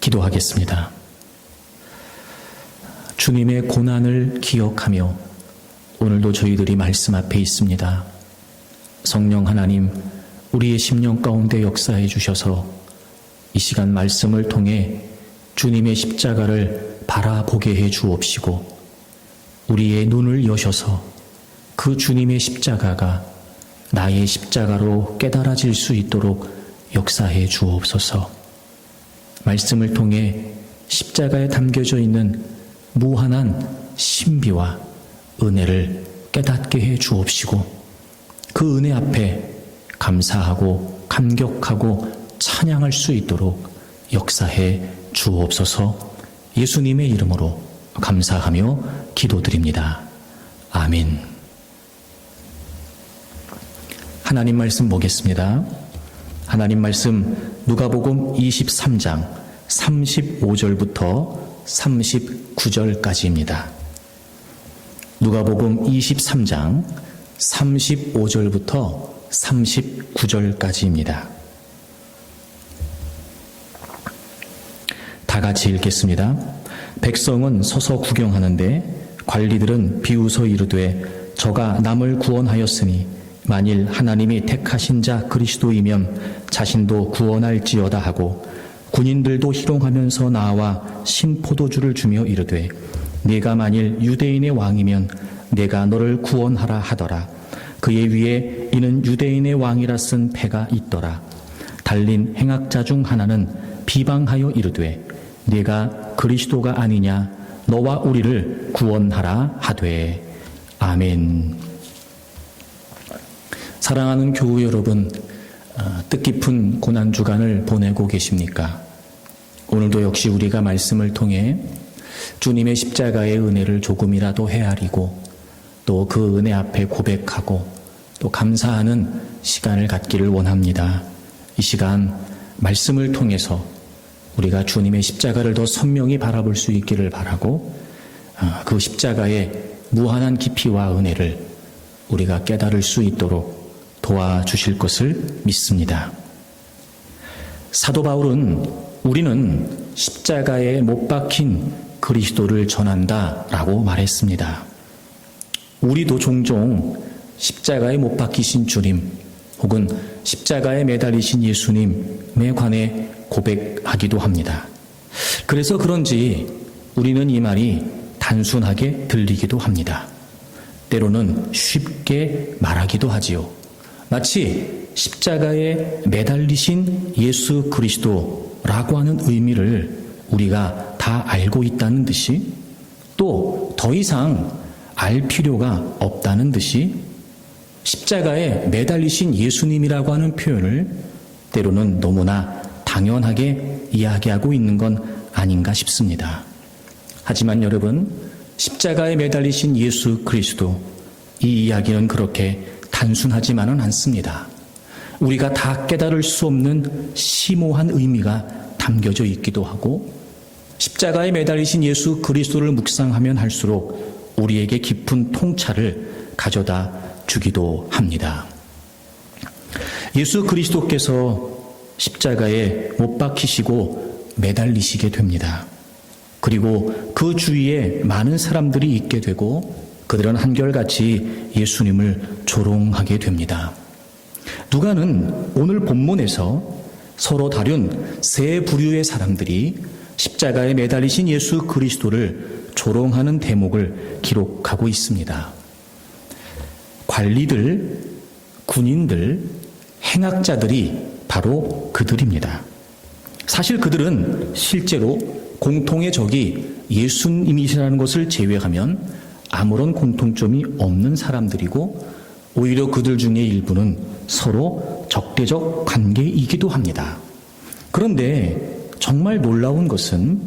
기도하겠습니다. 주님의 고난을 기억하며 오늘도 저희들이 말씀 앞에 있습니다. 성령 하나님, 우리의 심령 가운데 역사해 주셔서 이 시간 말씀을 통해 주님의 십자가를 바라보게 해 주옵시고 우리의 눈을 여셔서 그 주님의 십자가가 나의 십자가로 깨달아질 수 있도록 역사해 주옵소서. 말씀을 통해 십자가에 담겨져 있는 무한한 신비와 은혜를 깨닫게 해 주옵시고 그 은혜 앞에 감사하고 감격하고 찬양할 수 있도록 역사해 주옵소서. 예수님의 이름으로 감사하며 기도드립니다. 아멘. 하나님 말씀 보겠습니다. 하나님 말씀 누가복음 23장 35절부터 39절까지입니다. 누가복음 23장 35절부터 39절까지입니다. 다 같이 읽겠습니다. 백성은 서서 구경하는데 관리들은 비웃어 이르되 저가 남을 구원하였으니 만일 하나님이 택하신 자 그리스도이면 자신도 구원할지어다 하고 군인들도 희롱하면서 나와 신포도주를 주며 이르되 네가 만일 유대인의 왕이면 내가 너를 구원하라 하더라. 그의 위에 이는 유대인의 왕이라 쓴 패가 있더라. 달린 행악자 중 하나는 비방하여 이르되 네가 그리스도가 아니냐 너와 우리를 구원하라 하되. 아멘. 사랑하는 교우 여러분, 뜻깊은 고난주간을 보내고 계십니까? 오늘도 역시 우리가 말씀을 통해 주님의 십자가의 은혜를 조금이라도 헤아리고 또 그 은혜 앞에 고백하고 또 감사하는 시간을 갖기를 원합니다. 이 시간 말씀을 통해서 우리가 주님의 십자가를 더 선명히 바라볼 수 있기를 바라고 그 십자가의 무한한 깊이와 은혜를 우리가 깨달을 수 있도록 도와주실 것을 믿습니다. 사도 바울은 우리는 십자가에 못 박힌 그리스도를 전한다라고 말했습니다. 우리도 종종 십자가에 못 박히신 주님 혹은 십자가에 매달리신 예수님에 관해 고백하기도 합니다. 그래서 그런지 우리는 이 말이 단순하게 들리기도 합니다. 때로는 쉽게 말하기도 하지요. 마치 십자가에 매달리신 예수 그리스도라고 하는 의미를 우리가 다 알고 있다는 듯이 또 더 이상 알 필요가 없다는 듯이 십자가에 매달리신 예수님이라고 하는 표현을 때로는 너무나 당연하게 이야기하고 있는 건 아닌가 싶습니다. 하지만 여러분, 십자가에 매달리신 예수 그리스도, 이 이야기는 그렇게 단순하지만은 않습니다. 우리가 다 깨달을 수 없는 심오한 의미가 담겨져 있기도 하고 십자가에 매달리신 예수 그리스도를 묵상하면 할수록 우리에게 깊은 통찰을 가져다 주기도 합니다. 예수 그리스도께서 십자가에 못 박히시고 매달리시게 됩니다. 그리고 그 주위에 많은 사람들이 있게 되고 그들은 한결같이 예수님을 조롱하게 됩니다. 누가는 오늘 본문에서 서로 다른 세 부류의 사람들이 십자가에 매달리신 예수 그리스도를 조롱하는 대목을 기록하고 있습니다. 관리들, 군인들, 행악자들이 바로 그들입니다. 사실 그들은 실제로 공통의 적이 예수님이시라는 것을 제외하면 아무런 공통점이 없는 사람들이고 오히려 그들 중에 일부는 서로 적대적 관계이기도 합니다. 그런데 정말 놀라운 것은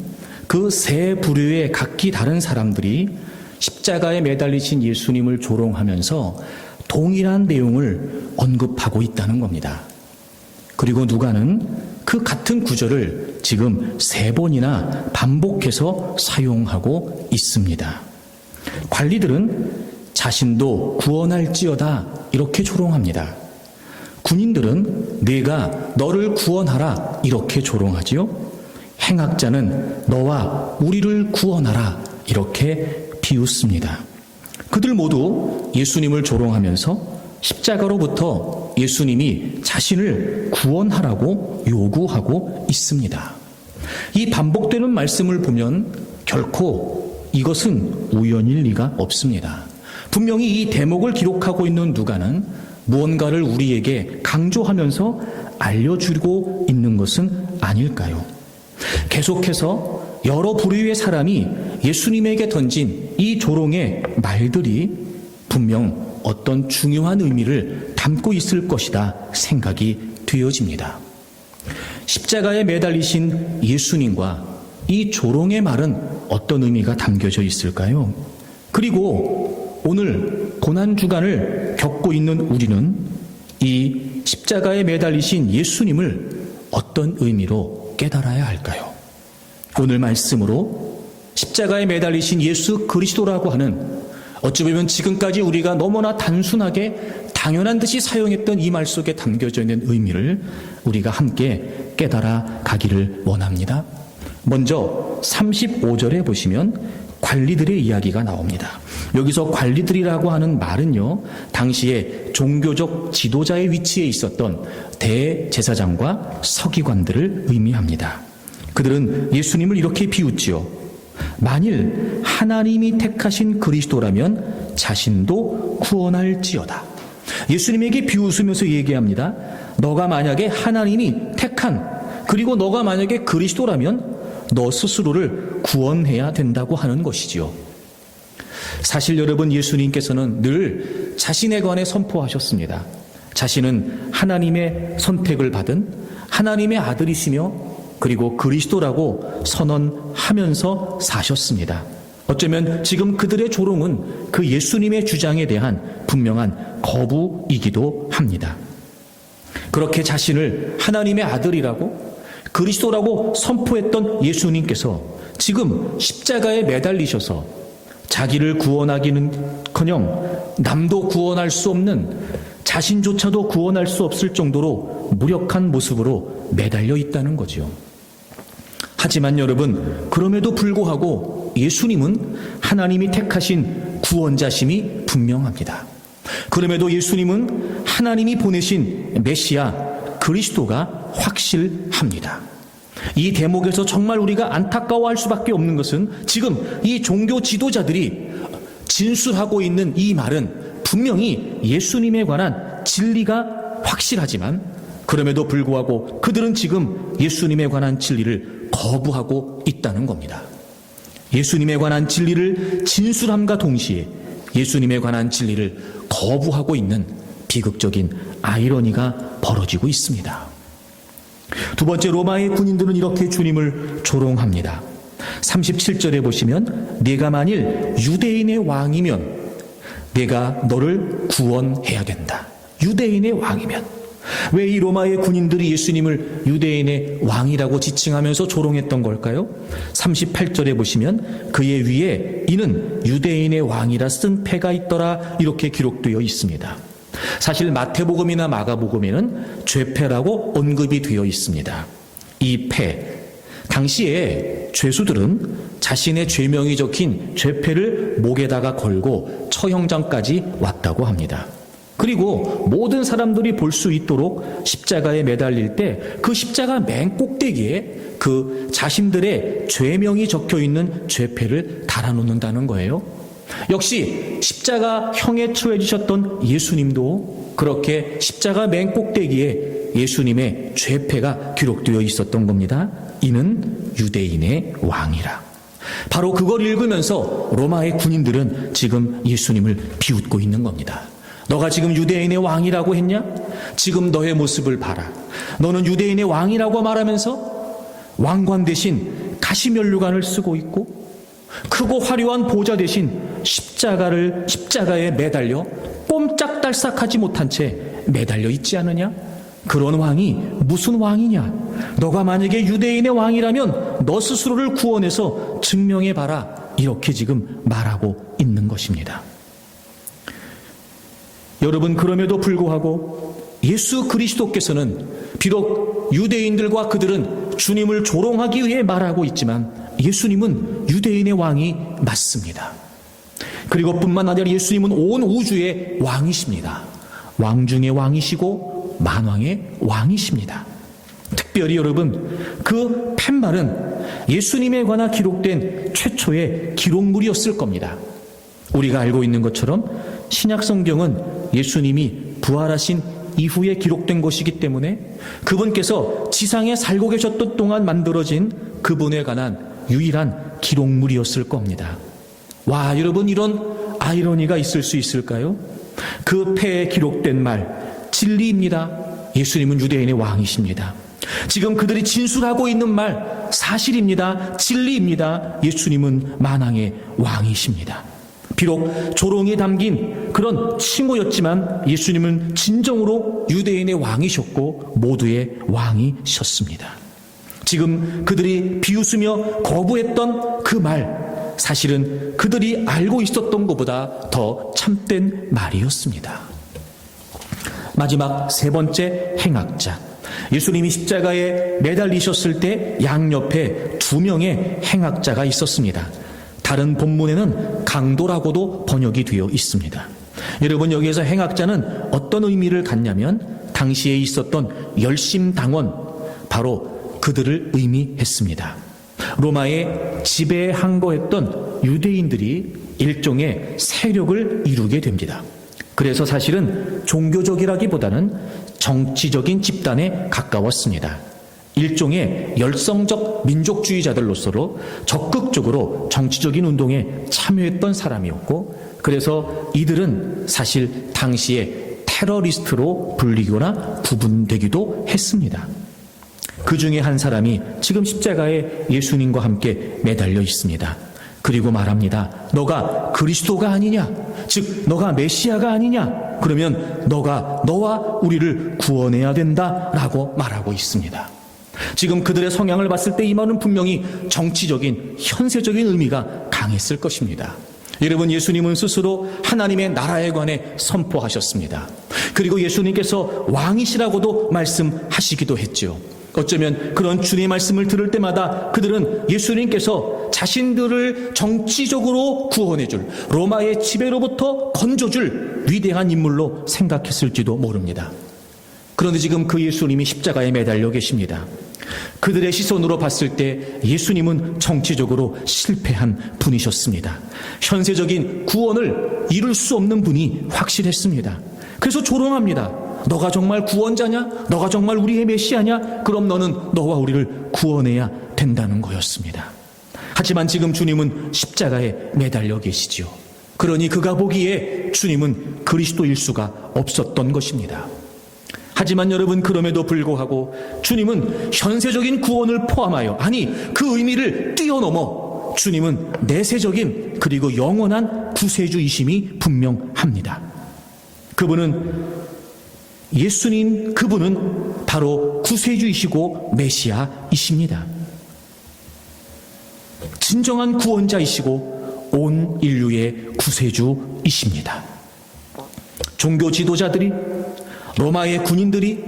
그 세 부류의 각기 다른 사람들이 십자가에 매달리신 예수님을 조롱하면서 동일한 내용을 언급하고 있다는 겁니다. 그리고 누가는 그 같은 구절을 지금 3번이나 반복해서 사용하고 있습니다. 관리들은 자신도 구원할지어다 이렇게 조롱합니다. 군인들은 내가 너를 구원하라 이렇게 조롱하지요. 행악자는 너와 우리를 구원하라 이렇게 비웃습니다. 그들 모두 예수님을 조롱하면서 십자가로부터 예수님이 자신을 구원하라고 요구하고 있습니다. 이 반복되는 말씀을 보면 결코 이것은 우연일 리가 없습니다. 분명히 이 대목을 기록하고 있는 누가는 무언가를 우리에게 강조하면서 알려주고 있는 것은 아닐까요? 계속해서 여러 부류의 사람이 예수님에게 던진 이 조롱의 말들이 분명 어떤 중요한 의미를 담고 있을 것이다 생각이 되어집니다. 십자가에 매달리신 예수님과 이 조롱의 말은 어떤 의미가 담겨져 있을까요? 그리고 오늘 고난주간을 겪고 있는 우리는 이 십자가에 매달리신 예수님을 어떤 의미로 깨달아야 할까요? 오늘 말씀으로 십자가에 매달리신 예수 그리스도라고 하는 어찌 보면 지금까지 우리가 너무나 단순하게 당연한 듯이 사용했던 이 말 속에 담겨져 있는 의미를 우리가 함께 깨달아 가기를 원합니다. 먼저 35절에 보시면 관리들의 이야기가 나옵니다. 여기서 관리들이라고 하는 말은요, 당시에 종교적 지도자의 위치에 있었던 대제사장과 서기관들을 의미합니다. 그들은 예수님을 이렇게 비웃지요. 만일 하나님이 택하신 그리스도라면 자신도 구원할지어다. 예수님에게 비웃으면서 얘기합니다. 너가 만약에 하나님이 택한, 그리고 너가 만약에 그리스도라면 너 스스로를 구원해야 된다고 하는 것이지요. 사실 여러분, 예수님께서는 늘 자신에 관해 선포하셨습니다. 자신은 하나님의 선택을 받은 하나님의 아들이시며 그리고 그리스도라고 선언하면서 사셨습니다. 어쩌면 지금 그들의 조롱은 그 예수님의 주장에 대한 분명한 거부이기도 합니다. 그렇게 자신을 하나님의 아들이라고 그리스도라고 선포했던 예수님께서 지금 십자가에 매달리셔서 자기를 구원하기는커녕 남도 구원할 수 없는, 자신조차도 구원할 수 없을 정도로 무력한 모습으로 매달려 있다는 거죠. 하지만 여러분, 그럼에도 불구하고 예수님은 하나님이 택하신 구원자심이 분명합니다. 그럼에도 예수님은 하나님이 보내신 메시아 그리스도가 확실합니다. 이 대목에서 정말 우리가 안타까워할 수밖에 없는 것은 지금 이 종교 지도자들이 진술하고 있는 이 말은 분명히 예수님에 관한 진리가 확실하지만 그럼에도 불구하고 그들은 지금 예수님에 관한 진리를 거부하고 있다는 겁니다. 예수님에 관한 진리를 진술함과 동시에 예수님에 관한 진리를 거부하고 있는 비극적인 아이러니가 벌어지고 있습니다. 두 번째, 로마의 군인들은 이렇게 주님을 조롱합니다. 37절에 보시면 네가 만일 유대인의 왕이면 내가 너를 구원해야 된다. 유대인의 왕이면. 왜 이 로마의 군인들이 예수님을 유대인의 왕이라고 지칭하면서 조롱했던 걸까요? 38절에 보시면 그의 위에 이는 유대인의 왕이라 쓴 패가 있더라 이렇게 기록되어 있습니다. 사실 마태복음이나 마가복음에는 죄패라고 언급이 되어 있습니다. 이 패, 당시에 죄수들은 자신의 죄명이 적힌 죄패를 목에다가 걸고 처형장까지 왔다고 합니다. 그리고 모든 사람들이 볼 수 있도록 십자가에 매달릴 때 그 십자가 맨 꼭대기에 그 자신들의 죄명이 적혀 있는 죄패를 달아놓는다는 거예요. 역시 십자가형에 처해지셨던 예수님도 그렇게 십자가 맨 꼭대기에 예수님의 죄패가 기록되어 있었던 겁니다. 이는 유대인의 왕이라. 바로 그걸 읽으면서 로마의 군인들은 지금 예수님을 비웃고 있는 겁니다. 너가 지금 유대인의 왕이라고 했냐? 지금 너의 모습을 봐라. 너는 유대인의 왕이라고 말하면서 왕관 대신 가시면류관을 쓰고 있고 크고 화려한 보좌 대신 십자가에 매달려 꼼짝달싹하지 못한 채 매달려 있지 않느냐? 그런 왕이 무슨 왕이냐? 너가 만약에 유대인의 왕이라면 너 스스로를 구원해서 증명해봐라. 이렇게 지금 말하고 있는 것입니다. 여러분, 그럼에도 불구하고 예수 그리스도께서는 비록 유대인들과 그들은 주님을 조롱하기 위해 말하고 있지만 예수님은 유대인의 왕이 맞습니다. 그리고 뿐만 아니라 예수님은 온 우주의 왕이십니다. 왕 중의 왕이시고 만왕의 왕이십니다. 특별히 여러분, 그 팻말은 예수님에 관한 기록된 최초의 기록물이었을 겁니다. 우리가 알고 있는 것처럼 신약 성경은 예수님이 부활하신 이후에 기록된 것이기 때문에 그분께서 지상에 살고 계셨던 동안 만들어진 그분에 관한 유일한 기록물이었을 겁니다. 와, 여러분, 이런 아이러니가 있을 수 있을까요? 그 폐에 기록된 말, 진리입니다. 예수님은 유대인의 왕이십니다. 지금 그들이 진술하고 있는 말, 사실입니다. 진리입니다. 예수님은 만왕의 왕이십니다. 비록 조롱이 담긴 그런 칭호였지만 예수님은 진정으로 유대인의 왕이셨고 모두의 왕이셨습니다. 지금 그들이 비웃으며 거부했던 그 말, 사실은 그들이 알고 있었던 것보다 더 참된 말이었습니다. 마지막 세 번째 행악자. 예수님이 십자가에 매달리셨을 때 양옆에 2명의 행악자가 있었습니다. 다른 본문에는 강도라고도 번역이 되어 있습니다. 여러분, 여기에서 행악자는 어떤 의미를 갖냐면 당시에 있었던 열심당원, 바로 그들을 의미했습니다. 로마에 지배항거했던 유대인들이 일종의 세력을 이루게 됩니다. 그래서 사실은 종교적이라기보다는 정치적인 집단에 가까웠습니다. 일종의 열성적 민족주의자들로서 적극적으로 정치적인 운동에 참여했던 사람이었고, 그래서 이들은 사실 당시에 테러리스트로 불리거나 구분되기도 했습니다. 그 중에 한 사람이 지금 십자가에 예수님과 함께 매달려 있습니다. 그리고 말합니다. 너가 그리스도가 아니냐? 즉 너가 메시아가 아니냐? 그러면 너와 우리를 구원해야 된다라고 말하고 있습니다. 지금 그들의 성향을 봤을 때 이 말은 분명히 정치적인, 현세적인 의미가 강했을 것입니다. 여러분, 예수님은 스스로 하나님의 나라에 관해 선포하셨습니다. 그리고 예수님께서 왕이시라고도 말씀하시기도 했죠. 어쩌면 그런 주님의 말씀을 들을 때마다 그들은 예수님께서 자신들을 정치적으로 구원해줄, 로마의 지배로부터 건져줄 위대한 인물로 생각했을지도 모릅니다. 그런데 지금 그 예수님이 십자가에 매달려 계십니다. 그들의 시선으로 봤을 때 예수님은 정치적으로 실패한 분이셨습니다. 현세적인 구원을 이룰 수 없는 분이 확실했습니다. 그래서 조롱합니다. 너가 정말 구원자냐? 너가 정말 우리의 메시아냐? 그럼 너는 너와 우리를 구원해야 된다는 거였습니다. 하지만 지금 주님은 십자가에 매달려 계시지요. 그러니 그가 보기에 주님은 그리스도일 수가 없었던 것입니다. 하지만 여러분, 그럼에도 불구하고 주님은 현세적인 구원을 포함하여, 아니 그 의미를 뛰어넘어 주님은 내세적인 그리고 영원한 구세주이심이 분명합니다. 그분은 바로 구세주이시고 메시아이십니다. 진정한 구원자이시고 온 인류의 구세주이십니다. 종교 지도자들이, 로마의 군인들이,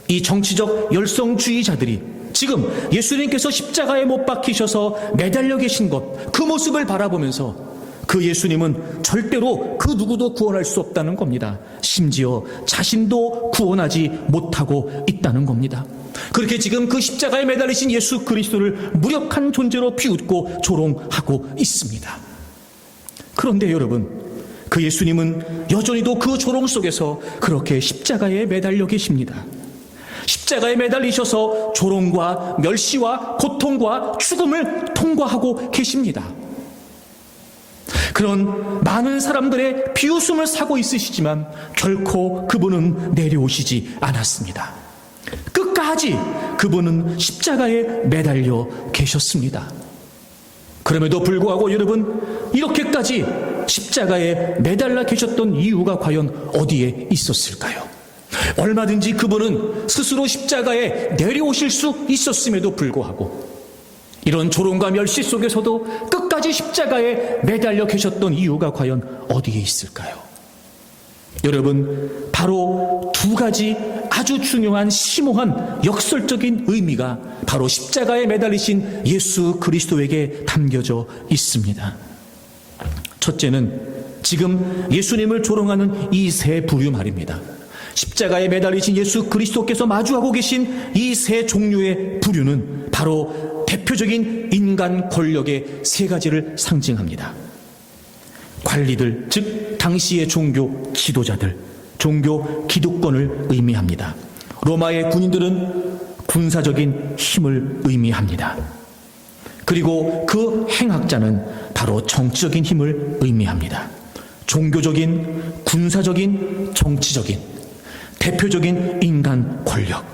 이 정치적 열성주의자들이 지금 예수님께서 십자가에 못 박히셔서 매달려 계신 것, 그 모습을 바라보면서 그 예수님은 절대로 그 누구도 구원할 수 없다는 겁니다. 심지어 자신도 구원하지 못하고 있다는 겁니다. 그렇게 지금 그 십자가에 매달리신 예수 그리스도를 무력한 존재로 비웃고 조롱하고 있습니다. 그런데 여러분, 그 예수님은 여전히도 그 조롱 속에서 그렇게 십자가에 매달려 계십니다. 십자가에 매달리셔서 조롱과 멸시와 고통과 죽음을 통과하고 계십니다. 그런 많은 사람들의 비웃음을 사고 있으시지만 결코 그분은 내려오시지 않았습니다. 끝까지 그분은 십자가에 매달려 계셨습니다. 그럼에도 불구하고 여러분, 이렇게까지 십자가에 매달려 계셨던 이유가 과연 어디에 있었을까요? 얼마든지 그분은 스스로 십자가에 내려오실 수 있었음에도 불구하고 이런 조롱과 멸시 속에서도 끝까지 십자가에 매달려 계셨던 이유가 과연 어디에 있을까요? 여러분, 바로 두 가지 아주 중요한 심오한 역설적인 의미가 바로 십자가에 매달리신 예수 그리스도에게 담겨져 있습니다. 첫째는 지금 예수님을 조롱하는 이 세 부류 말입니다. 십자가에 매달리신 예수 그리스도께서 마주하고 계신 이 세 종류의 부류는 바로 대표적인 인간 권력의 세 가지를 상징합니다. 관리들, 즉 당시의 종교 지도자들, 종교 기득권을 의미합니다. 로마의 군인들은 군사적인 힘을 의미합니다. 그리고 그 행악자는 바로 정치적인 힘을 의미합니다. 종교적인, 군사적인, 정치적인 대표적인 인간 권력,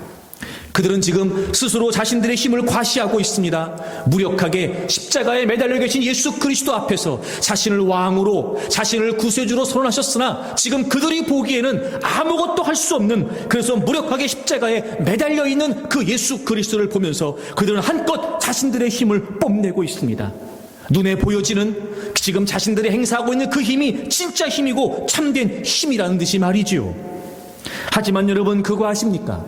그들은 지금 스스로 자신들의 힘을 과시하고 있습니다. 무력하게 십자가에 매달려 계신 예수 그리스도 앞에서 자신을 왕으로, 자신을 구세주로 선언하셨으나 지금 그들이 보기에는 아무것도 할 수 없는, 그래서 무력하게 십자가에 매달려 있는 그 예수 그리스도를 보면서 그들은 한껏 자신들의 힘을 뽐내고 있습니다. 눈에 보여지는 지금 자신들이 행사하고 있는 그 힘이 진짜 힘이고 참된 힘이라는 듯이 말이지요. 하지만 여러분, 그거 아십니까?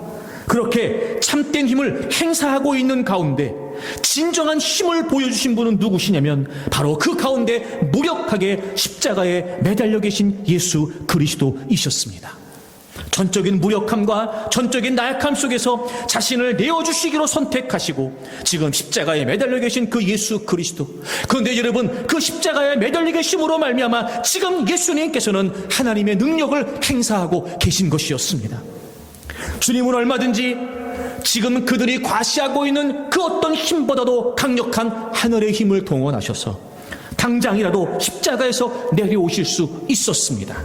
그렇게 참된 힘을 행사하고 있는 가운데 진정한 힘을 보여주신 분은 누구시냐면 바로 그 가운데 무력하게 십자가에 매달려 계신 예수 그리스도이셨습니다. 전적인 무력함과 전적인 나약함 속에서 자신을 내어주시기로 선택하시고 지금 십자가에 매달려 계신 그 예수 그리스도, 그런데 여러분, 그 십자가에 매달려 계심으로 말미암아 지금 예수님께서는 하나님의 능력을 행사하고 계신 것이었습니다. 주님은 얼마든지 지금 그들이 과시하고 있는 그 어떤 힘보다도 강력한 하늘의 힘을 동원하셔서 당장이라도 십자가에서 내려오실 수 있었습니다.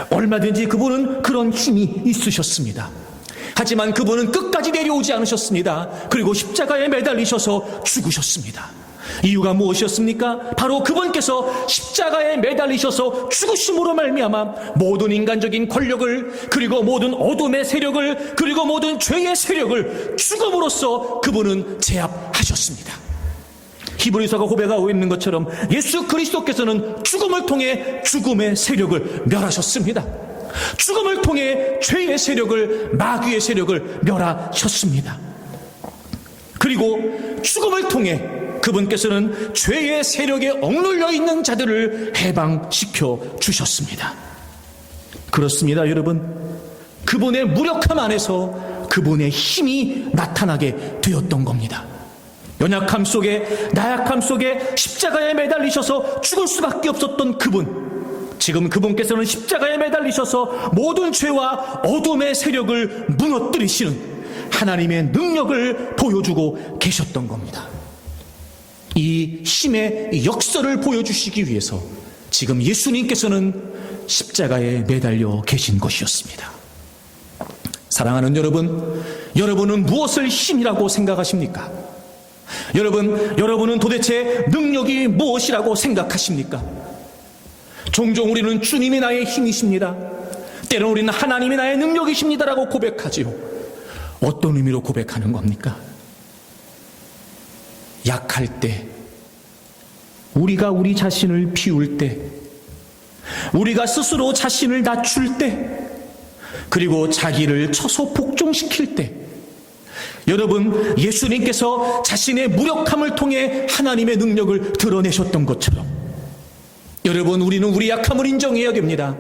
얼마든지 그분은 그런 힘이 있으셨습니다. 하지만 그분은 끝까지 내려오지 않으셨습니다. 그리고 십자가에 매달리셔서 죽으셨습니다. 이유가 무엇이었습니까? 바로 그분께서 십자가에 매달리셔서 죽으심으로 말미암아 모든 인간적인 권력을, 그리고 모든 어둠의 세력을, 그리고 모든 죄의 세력을 죽음으로써 그분은 제압하셨습니다. 히브리서가 고백하고 있는 것처럼 예수 그리스도께서는 죽음을 통해 죽음의 세력을 멸하셨습니다. 죽음을 통해 죄의 세력을, 마귀의 세력을 멸하셨습니다. 그리고 죽음을 통해 그분께서는 죄의 세력에 억눌려 있는 자들을 해방시켜 주셨습니다. 그렇습니다, 여러분. 그분의 무력함 안에서 그분의 힘이 나타나게 되었던 겁니다. 연약함 속에, 나약함 속에 십자가에 매달리셔서 죽을 수밖에 없었던 그분, 지금 그분께서는 십자가에 매달리셔서 모든 죄와 어둠의 세력을 무너뜨리시는 하나님의 능력을 보여주고 계셨던 겁니다. 이 힘의 역설을 보여주시기 위해서 지금 예수님께서는 십자가에 매달려 계신 것이었습니다. 사랑하는 여러분, 여러분은 무엇을 힘이라고 생각하십니까? 여러분은 도대체 능력이 무엇이라고 생각하십니까? 종종 우리는 주님이 나의 힘이십니다, 때로는 우리는 하나님이 나의 능력이십니다라고 고백하지요. 어떤 의미로 고백하는 겁니까? 약할 때, 우리가 우리 자신을 비울 때, 우리가 스스로 자신을 낮출 때, 그리고 자기를 쳐서 복종시킬 때, 여러분, 예수님께서 자신의 무력함을 통해 하나님의 능력을 드러내셨던 것처럼 여러분, 우리는 우리 약함을 인정해야 됩니다.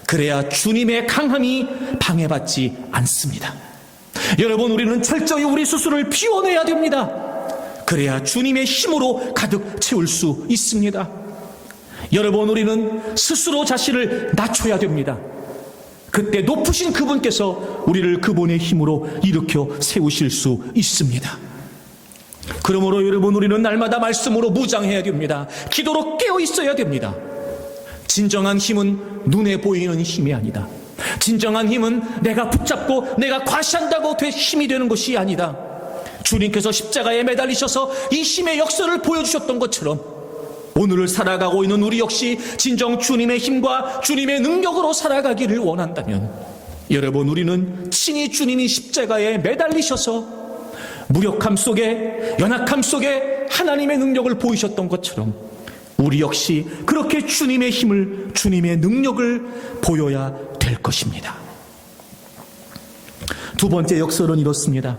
그래야 주님의 강함이 방해받지 않습니다. 여러분, 우리는 철저히 우리 스스로를 비워내야 됩니다. 그래야 주님의 힘으로 가득 채울 수 있습니다. 여러분, 우리는 스스로 자신을 낮춰야 됩니다. 그때 높으신 그분께서 우리를 그분의 힘으로 일으켜 세우실 수 있습니다. 그러므로 여러분, 우리는 날마다 말씀으로 무장해야 됩니다. 기도로 깨어 있어야 됩니다. 진정한 힘은 눈에 보이는 힘이 아니다. 진정한 힘은 내가 붙잡고 내가 과시한다고 힘이 되는 것이 아니다. 주님께서 십자가에 매달리셔서 이 힘의 역설을 보여주셨던 것처럼 오늘을 살아가고 있는 우리 역시 진정 주님의 힘과 주님의 능력으로 살아가기를 원한다면 여러분, 우리는 친히 주님이 십자가에 매달리셔서 무력함 속에, 연약함 속에 하나님의 능력을 보이셨던 것처럼 우리 역시 그렇게 주님의 힘을, 주님의 능력을 보여야 될 것입니다. 두 번째 역설은 이렇습니다.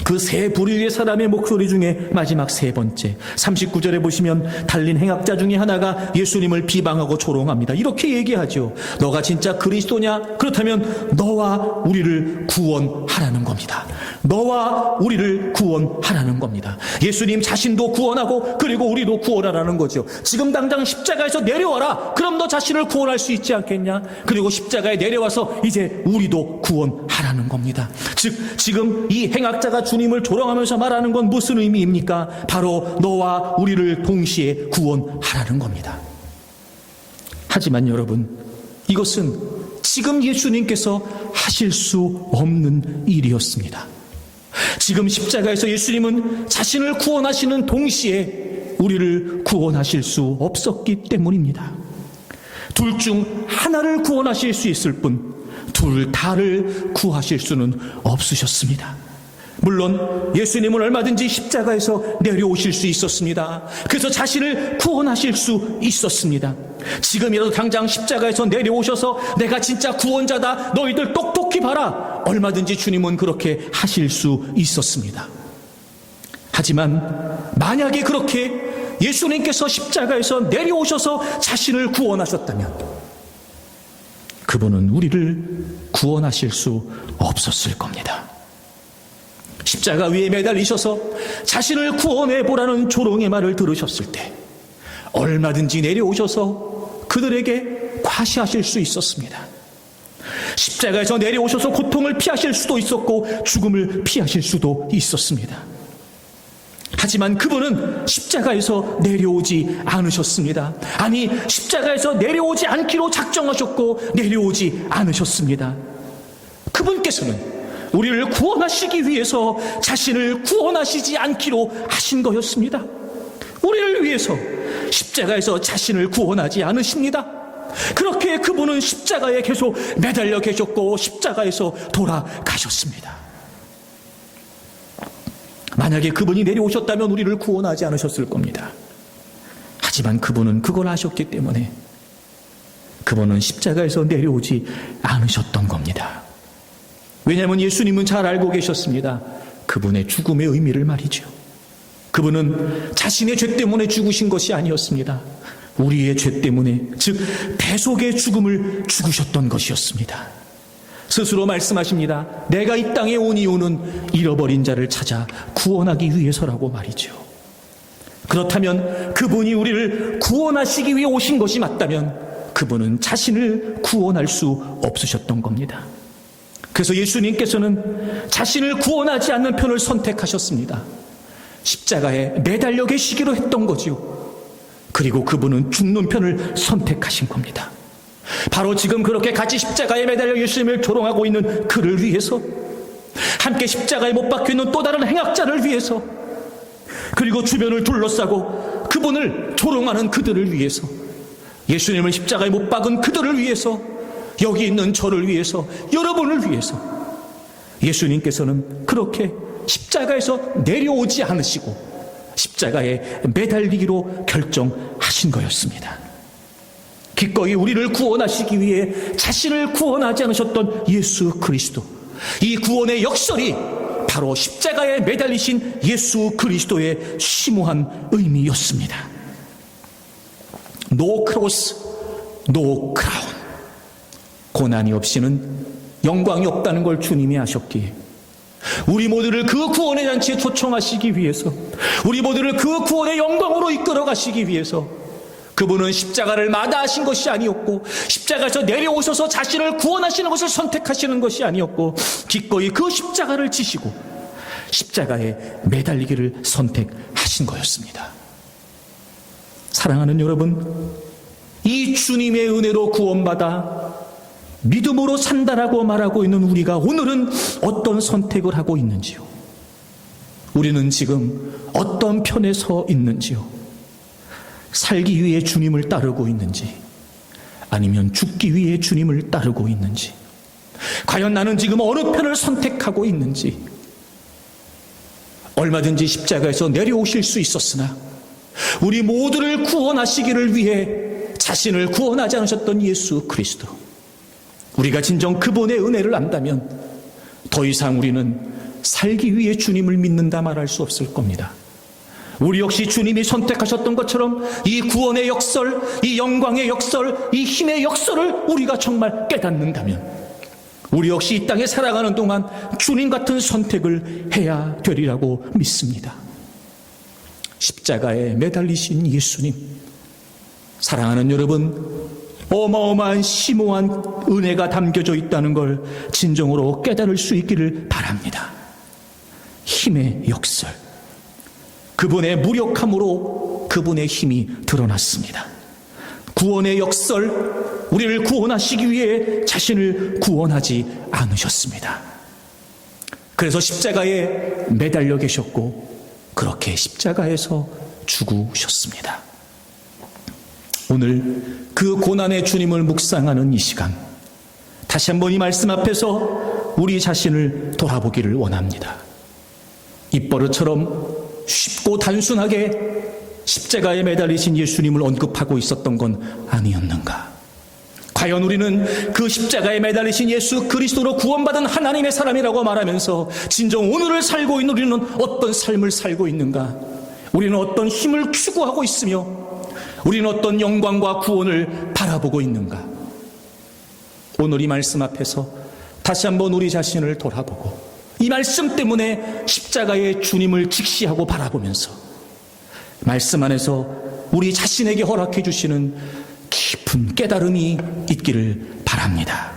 그 세 부류의 사람의 목소리 중에 마지막 세 번째 39절에 보시면 달린 행악자 중에 하나가 예수님을 비방하고 조롱합니다. 이렇게 얘기하죠. 너가 진짜 그리스도냐? 그렇다면 너와 우리를 구원하라는 겁니다. 너와 우리를 구원하라는 겁니다. 예수님 자신도 구원하고 그리고 우리도 구원하라는 거죠. 지금 당장 십자가에서 내려와라. 그럼 너 자신을 구원할 수 있지 않겠냐? 그리고 십자가에 내려와서 이제 우리도 구원하라는 겁니다. 즉 지금 이 행악자가 주님을 조롱하면서 말하는 건 무슨 의미입니까? 바로 너와 우리를 동시에 구원하라는 겁니다. 하지만 여러분, 이것은 지금 예수님께서 하실 수 없는 일이었습니다. 지금 십자가에서 예수님은 자신을 구원하시는 동시에 우리를 구원하실 수 없었기 때문입니다. 둘 중 하나를 구원하실 수 있을 뿐 둘 다를 구하실 수는 없으셨습니다. 물론 예수님은 얼마든지 십자가에서 내려오실 수 있었습니다. 그래서 자신을 구원하실 수 있었습니다. 지금이라도 당장 십자가에서 내려오셔서 내가 진짜 구원자다, 너희들 똑똑히 봐라, 얼마든지 주님은 그렇게 하실 수 있었습니다. 하지만 만약에 그렇게 예수님께서 십자가에서 내려오셔서 자신을 구원하셨다면 그분은 우리를 구원하실 수 없었을 겁니다. 십자가 위에 매달리셔서 자신을 구원해 보라는 조롱의 말을 들으셨을 때 얼마든지 내려오셔서 그들에게 과시하실 수 있었습니다. 십자가에서 내려오셔서 고통을 피하실 수도 있었고 죽음을 피하실 수도 있었습니다. 하지만 그분은 십자가에서 내려오지 않으셨습니다. 아니, 십자가에서 내려오지 않기로 작정하셨고 내려오지 않으셨습니다. 그분께서는 우리를 구원하시기 위해서 자신을 구원하시지 않기로 하신 거였습니다. 우리를 위해서 십자가에서 자신을 구원하지 않으십니다. 그렇게 그분은 십자가에 계속 매달려 계셨고 십자가에서 돌아가셨습니다. 만약에 그분이 내려오셨다면 우리를 구원하지 않으셨을 겁니다. 하지만 그분은 그걸 아셨기 때문에 그분은 십자가에서 내려오지 않으셨던 겁니다. 왜냐하면 예수님은 잘 알고 계셨습니다. 그분의 죽음의 의미를 말이죠. 그분은 자신의 죄 때문에 죽으신 것이 아니었습니다. 우리의 죄 때문에, 즉 대속의 죽음을 죽으셨던 것이었습니다. 스스로 말씀하십니다. 내가 이 땅에 온 이유는 잃어버린 자를 찾아 구원하기 위해서라고 말이죠. 그렇다면 그분이 우리를 구원하시기 위해 오신 것이 맞다면 그분은 자신을 구원할 수 없으셨던 겁니다. 그래서 예수님께서는 자신을 구원하지 않는 편을 선택하셨습니다. 십자가에 매달려 계시기로 했던 거지요. 그리고 그분은 죽는 편을 선택하신 겁니다. 바로 지금 그렇게 같이 십자가에 매달려 예수님을 조롱하고 있는 그를 위해서, 함께 십자가에 못 박혀 있는 또 다른 행악자를 위해서, 그리고 주변을 둘러싸고 그분을 조롱하는 그들을 위해서, 예수님을 십자가에 못 박은 그들을 위해서, 여기 있는 저를 위해서, 여러분을 위해서 예수님께서는 그렇게 십자가에서 내려오지 않으시고 십자가에 매달리기로 결정하신 거였습니다. 기꺼이 우리를 구원하시기 위해 자신을 구원하지 않으셨던 예수 그리스도, 이 구원의 역설이 바로 십자가에 매달리신 예수 그리스도의 심오한 의미였습니다. No cross, no crown. 고난이 없이는 영광이 없다는 걸 주님이 아셨기에 우리 모두를 그 구원의 잔치에 초청하시기 위해서, 우리 모두를 그 구원의 영광으로 이끌어 가시기 위해서 그분은 십자가를 마다하신 것이 아니었고 십자가에서 내려오셔서 자신을 구원하시는 것을 선택하시는 것이 아니었고 기꺼이 그 십자가를 지시고 십자가에 매달리기를 선택하신 거였습니다. 사랑하는 여러분, 이 주님의 은혜로 구원받아 믿음으로 산다라고 말하고 있는 우리가 오늘은 어떤 선택을 하고 있는지요? 우리는 지금 어떤 편에 서 있는지요? 살기 위해 주님을 따르고 있는지, 아니면 죽기 위해 주님을 따르고 있는지, 과연 나는 지금 어느 편을 선택하고 있는지. 얼마든지 십자가에서 내려오실 수 있었으나 우리 모두를 구원하시기를 위해 자신을 구원하지 않으셨던 예수 그리스도, 우리가 진정 그분의 은혜를 안다면 더 이상 우리는 살기 위해 주님을 믿는다 말할 수 없을 겁니다. 우리 역시 주님이 선택하셨던 것처럼 이 구원의 역설, 이 영광의 역설, 이 힘의 역설을 우리가 정말 깨닫는다면 우리 역시 이 땅에 살아가는 동안 주님 같은 선택을 해야 되리라고 믿습니다. 십자가에 매달리신 예수님, 사랑하는 여러분, 어마어마한 심오한 은혜가 담겨져 있다는 걸 진정으로 깨달을 수 있기를 바랍니다. 힘의 역설, 그분의 무력함으로 그분의 힘이 드러났습니다. 구원의 역설, 우리를 구원하시기 위해 자신을 구원하지 않으셨습니다. 그래서 십자가에 매달려 계셨고 그렇게 십자가에서 죽으셨습니다. 오늘 그 고난의 주님을 묵상하는 이 시간, 다시 한번 이 말씀 앞에서 우리 자신을 돌아보기를 원합니다. 입버릇처럼 쉽고 단순하게 십자가에 매달리신 예수님을 언급하고 있었던 건 아니었는가? 과연 우리는 그 십자가에 매달리신 예수 그리스도로 구원받은 하나님의 사람이라고 말하면서 진정 오늘을 살고 있는 우리는 어떤 삶을 살고 있는가? 우리는 어떤 힘을 추구하고 있으며 우리는 어떤 영광과 구원을 바라보고 있는가? 오늘 이 말씀 앞에서 다시 한번 우리 자신을 돌아보고 이 말씀 때문에 십자가의 주님을 직시하고 바라보면서 말씀 안에서 우리 자신에게 허락해 주시는 깊은 깨달음이 있기를 바랍니다.